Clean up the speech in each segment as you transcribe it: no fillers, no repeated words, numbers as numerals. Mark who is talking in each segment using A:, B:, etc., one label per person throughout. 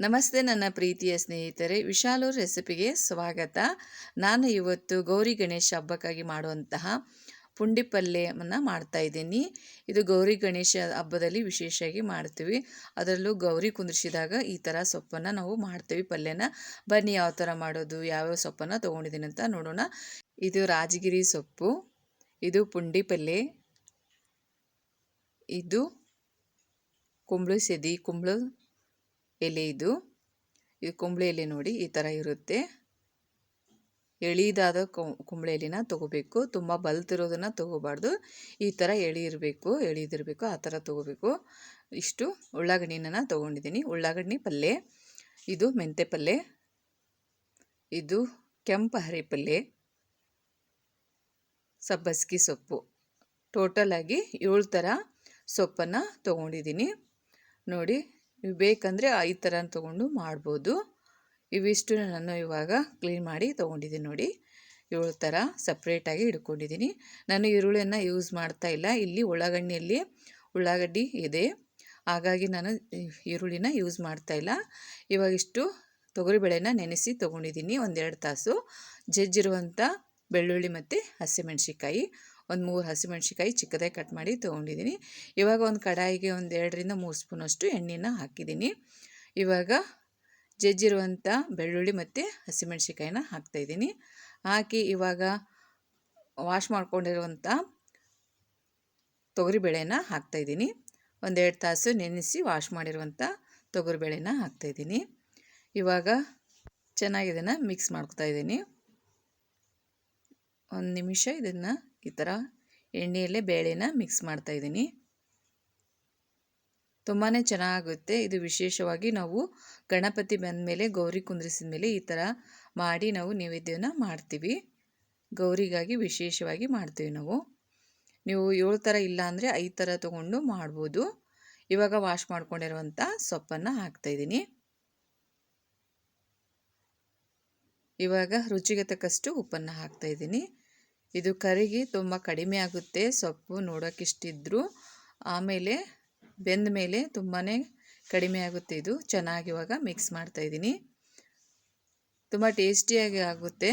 A: ನಮಸ್ತೆ ನನ್ನ ಪ್ರೀತಿಯ ಸ್ನೇಹಿತರೆ, ವಿಶಾಲು ರೆಸಿಪಿಗೆ ಸ್ವಾಗತ. ನಾನು ಇವತ್ತು ಗೌರಿ ಗಣೇಶ ಹಬ್ಬಕ್ಕಾಗಿ ಮಾಡುವಂತಹ ಪುಂಡಿ ಪಲ್ಯವನ್ನು ಮಾಡ್ತಾ ಇದ್ದೀನಿ. ಇದು ಗೌರಿ ಗಣೇಶ ಹಬ್ಬದಲ್ಲಿ ವಿಶೇಷವಾಗಿ ಮಾಡ್ತೀವಿ. ಅದರಲ್ಲೂ ಗೌರಿ ಕುಂದ್ರಿಸಿದಾಗ ಈ ಥರ ಸೊಪ್ಪನ್ನು ನಾವು ಮಾಡ್ತೀವಿ ಪಲ್ಯನ. ಬನ್ನಿ ಯಾವ ಥರ ಮಾಡೋದು, ಯಾವ್ಯಾವ ಸೊಪ್ಪನ್ನು ತೊಗೊಂಡಿದ್ದೀನಿ ಅಂತ ನೋಡೋಣ. ಇದು ರಾಜಗಿರಿ ಸೊಪ್ಪು, ಇದು ಪುಂಡಿ ಪಲ್ಯ, ಇದು ಕುಂಬಳ ಸೆದಿ, ಕುಂಬಳ ಎಲೆ, ಇದು ಕುಂಬಳೆ ಎಲೆ ನೋಡಿ ಈ ಥರ ಇರುತ್ತೆ. ಎಳೀದಾದ ಕುಂಬಳೆ ಎಲೆನ ತೊಗೋಬೇಕು. ತುಂಬ ಬಲ್ತಿರೋದನ್ನು ತೊಗೋಬಾರ್ದು. ಈ ಥರ ಎಳೀದಿರಬೇಕು, ಆ ಥರ ತೊಗೋಬೇಕು. ಇಷ್ಟು ಉಳ್ಳಾಗಡ್ಡಿನ ತೊಗೊಂಡಿದ್ದೀನಿ. ಉಳ್ಳಾಗಡ್ಡಿ ಪಲ್ಯ, ಇದು ಮೆಂತ್ಯ ಪಲ್ಯ, ಇದು ಕೆಂಪು ಹರಿ ಪಲ್ಯ, ಸಬ್ಬಸ್ಗಿ ಸೊಪ್ಪು. ಟೋಟಲಾಗಿ 7 ಥರ ಸೊಪ್ಪನ್ನು ತೊಗೊಂಡಿದ್ದೀನಿ ನೋಡಿ. ನೀವು ಬೇಕಂದರೆ 5 ಥರ ತೊಗೊಂಡು ಮಾಡ್ಬೋದು. ಇವಿಷ್ಟು ನಾನು ಇವಾಗ ಕ್ಲೀನ್ ಮಾಡಿ ತೊಗೊಂಡಿದ್ದೀನಿ ನೋಡಿ. 7 ಥರ ಸಪ್ರೇಟಾಗಿ ಇಟ್ಕೊಂಡಿದ್ದೀನಿ. ನಾನು ಈರುಳ್ಳಿಯನ್ನು ಯೂಸ್ ಮಾಡ್ತಾ ಇಲ್ಲ. ಇಲ್ಲಿ ಉಳ್ಳಾಗಡ್ಡಿ ಇದೆ, ಹಾಗಾಗಿ ನಾನು ಈರುಳ್ಳಿನ ಯೂಸ್ ಮಾಡ್ತಾ ಇಲ್ಲ. ಇವಾಗ ಇಷ್ಟು ತೊಗರಿಬೇಳೆನ ನೆನೆಸಿ ತೊಗೊಂಡಿದ್ದೀನಿ 1-2 ತಾಸು. ಜಜ್ಜಿರುವಂಥ ಬೆಳ್ಳುಳ್ಳಿ ಮತ್ತು ಹಸಿಮೆಣ್ಸಿಕಾಯಿ, 3 ಹಸಿಮೆಣ್ಸಿಕಾಯಿ ಚಿಕ್ಕದಾಗಿ ಕಟ್ ಮಾಡಿ ತೊಗೊಂಡಿದ್ದೀನಿ. ಇವಾಗ ಒಂದು ಕಡಾಯಿಗೆ 2-3 ಸ್ಪೂನಷ್ಟು ಎಣ್ಣೆನ ಹಾಕಿದ್ದೀನಿ. ಇವಾಗ ಜಜ್ಜಿರುವಂಥ ಬೆಳ್ಳುಳ್ಳಿ ಮತ್ತು ಹಸಿಮೆಣ್ಸಿಕಾಯಿನ ಹಾಕ್ತಾಯಿದ್ದೀನಿ. ಹಾಕಿ ಇವಾಗ ವಾಶ್ ಮಾಡ್ಕೊಂಡಿರುವಂಥ ತೊಗರಿಬೇಳೆನ ಹಾಕ್ತಾಯಿದ್ದೀನಿ. 1-2 ತಾಸು ನೆನೆಸಿ ವಾಶ್ ಮಾಡಿರುವಂಥ ತೊಗರಿಬೇಳೆನ ಹಾಕ್ತಾಯಿದ್ದೀನಿ. ಇವಾಗ ಚೆನ್ನಾಗಿ ಇದನ್ನು ಮಿಕ್ಸ್ ಮಾಡ್ಕೊತಾಯಿದ್ದೀನಿ. 1 ನಿಮಿಷ ಇದನ್ನು ಈ ಥರ ಎಣ್ಣೆಯಲ್ಲೇ ಬೇಳೆನ ಮಿಕ್ಸ್ ಮಾಡ್ತಾಯಿದ್ದೀನಿ. ತುಂಬಾ ಚೆನ್ನಾಗುತ್ತೆ ಇದು. ವಿಶೇಷವಾಗಿ ನಾವು ಗಣಪತಿ ಬಂದ ಮೇಲೆ, ಗೌರಿ ಕುಂದ್ರಿಸಿದ ಮೇಲೆ ಈ ಥರ ಮಾಡಿ ನಾವು ನೈವೇದ್ಯನ ಮಾಡ್ತೀವಿ. ಗೌರಿಗಾಗಿ ವಿಶೇಷವಾಗಿ ಮಾಡ್ತೀವಿ ನಾವು. ನೀವು 7 ಥರ ಇಲ್ಲ ಅಂದರೆ 5 ಥರ ತೊಗೊಂಡು ಮಾಡ್ಬೋದು. ಇವಾಗ ವಾಶ್ ಮಾಡ್ಕೊಂಡಿರುವಂಥ ಸೊಪ್ಪನ್ನು ಹಾಕ್ತಾಯಿದ್ದೀನಿ. ಇವಾಗ ರುಚಿಗೆ ತಕ್ಕಷ್ಟು ಉಪ್ಪನ್ನು ಹಾಕ್ತಾಯಿದ್ದೀನಿ. ಇದು ಕರಿಗೆ ತುಂಬ ಕಡಿಮೆ ಆಗುತ್ತೆ ಸೊಪ್ಪು ನೋಡೋಕ್ಕಿಷ್ಟಿದ್ರು, ಆಮೇಲೆ ಬೆಂದ ಮೇಲೆ ತುಂಬಾ ಕಡಿಮೆ ಆಗುತ್ತೆ. ಇದು ಚೆನ್ನಾಗಿ ಇವಾಗ ಮಿಕ್ಸ್ ಮಾಡ್ತಾಯಿದ್ದೀನಿ. ತುಂಬ ಟೇಸ್ಟಿಯಾಗಿ ಆಗುತ್ತೆ.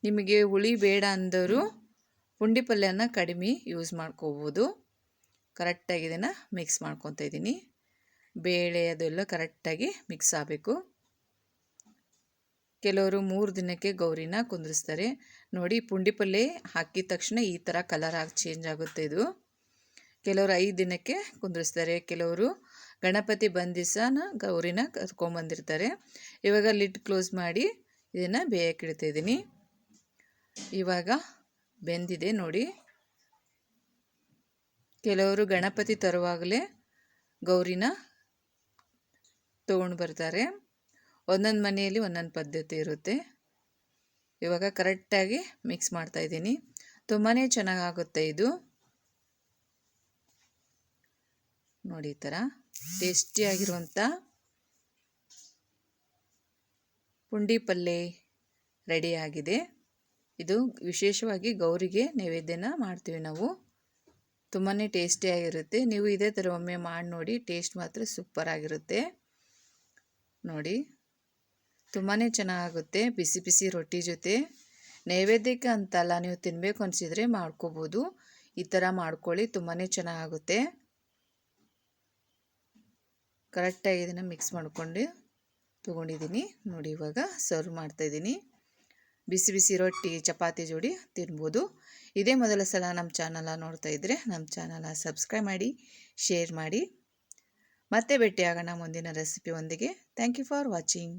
A: ನಿಮಗೆ ಹುಳಿ ಬೇಡ ಅಂದವರು ಪುಂಡಿ ಪಲ್ಯನ ಕಡಿಮೆ ಯೂಸ್ ಮಾಡ್ಕೋಬೋದು. ಕರೆಕ್ಟಾಗಿ ಇದನ್ನು ಮಿಕ್ಸ್ ಮಾಡ್ಕೊತಾ ಇದ್ದೀನಿ. ಬೇಳೆ ಅದೆಲ್ಲ ಕರೆಕ್ಟಾಗಿ ಮಿಕ್ಸ್ ಆಗಬೇಕು. ಕೆಲವರು 3 ದಿನಕ್ಕೆ ಗೌರಿನ ಕುಂದಿರಿಸ್ತಾರೆ ನೋಡಿ. ಪುಂಡಿ ಪಲ್ಯ ಹಾಕಿದ ತಕ್ಷಣ ಈ ಥರ ಕಲರ್ ಆಗಿ ಚೇಂಜ್ ಆಗುತ್ತೆ ಇದು. ಕೆಲವರು 5 ದಿನಕ್ಕೆ ಕುಂದಿರಿಸ್ತಾರೆ, ಕೆಲವರು ಗಣಪತಿ ಬಂದ ದಿವಸನ ಗೌರಿನ ಕರ್ಕೊಂಬಂದಿರ್ತಾರೆ. ಇವಾಗ ಲಿಡ್ ಕ್ಲೋಸ್ ಮಾಡಿ ಇದನ್ನು ಬೇಯಕ್ಕಿಡ್ತಾಯಿದ್ದೀನಿ. ಇವಾಗ ಬೆಂದಿದೆ ನೋಡಿ. ಕೆಲವರು ಗಣಪತಿ ತರುವಾಗಲೇ ಗೌರಿನ ತೊಗೊಂಡು ಬರ್ತಾರೆ. ಒಂದೊಂದು ಮನೆಯಲ್ಲಿ ಒಂದೊಂದು ಪದ್ಧತಿ ಇರುತ್ತೆ. ಇವಾಗ ಕರೆಕ್ಟಾಗಿ ಮಿಕ್ಸ್ ಮಾಡ್ತಾಯಿದ್ದೀನಿ. ತುಂಬಾ ಚೆನ್ನಾಗಾಗುತ್ತೆ ಇದು ನೋಡಿ. ಈ ಥರ ಟೇಸ್ಟಿಯಾಗಿರುವಂಥ ಪುಂಡಿ ಪಲ್ಯ ರೆಡಿಯಾಗಿದೆ. ಇದು ವಿಶೇಷವಾಗಿ ಗೌರಿಗೆ ನೈವೇದ್ಯನ ಮಾಡ್ತೀವಿ ನಾವು. ತುಂಬಾ ಟೇಸ್ಟಿಯಾಗಿರುತ್ತೆ. ನೀವು ಇದೇ ಥರ ಒಮ್ಮೆ ಮಾಡಿ ನೋಡಿ. ಟೇಸ್ಟ್ ಮಾತ್ರ ಸೂಪರಾಗಿರುತ್ತೆ ನೋಡಿ. ತುಂಬಾ ಚೆನ್ನಾಗುತ್ತೆ ಬಿಸಿ ಬಿಸಿ ರೊಟ್ಟಿ ಜೊತೆ. ನೈವೇದ್ಯಕ್ಕೆ ಅಂತಲ್ಲ, ನೀವು ತಿನ್ನಬೇಕು ಅನಿಸಿದರೆ ಮಾಡ್ಕೋಬೋದು. ಈ ಥರ ಮಾಡ್ಕೊಳ್ಳಿ, ತುಂಬಾ ಚೆನ್ನಾಗುತ್ತೆ. ಕರೆಕ್ಟಾಗಿ ಇದನ್ನು ಮಿಕ್ಸ್ ಮಾಡ್ಕೊಂಡು ತೊಗೊಂಡಿದ್ದೀನಿ ನೋಡಿ. ಇವಾಗ ಸರ್ವ್ ಮಾಡ್ತಾಯಿದ್ದೀನಿ. ಬಿಸಿ ಬಿಸಿ ರೊಟ್ಟಿ ಚಪಾತಿ ಜೋಡಿ ತಿನ್ಬೋದು. ಇದೇ ಮೊದಲ ಸಲ ನಮ್ಮ ಚಾನಲ ನೋಡ್ತಾ ಇದ್ದರೆ ನಮ್ಮ ಚಾನಲ ಸಬ್ಸ್ಕ್ರೈಬ್ ಮಾಡಿ, ಶೇರ್ ಮಾಡಿ. ಮತ್ತೆ ಭೇಟಿಯಾಗೋಣ ಮುಂದಿನ ರೆಸಿಪಿ ಒಂದಿಗೆ. Thank you for watching.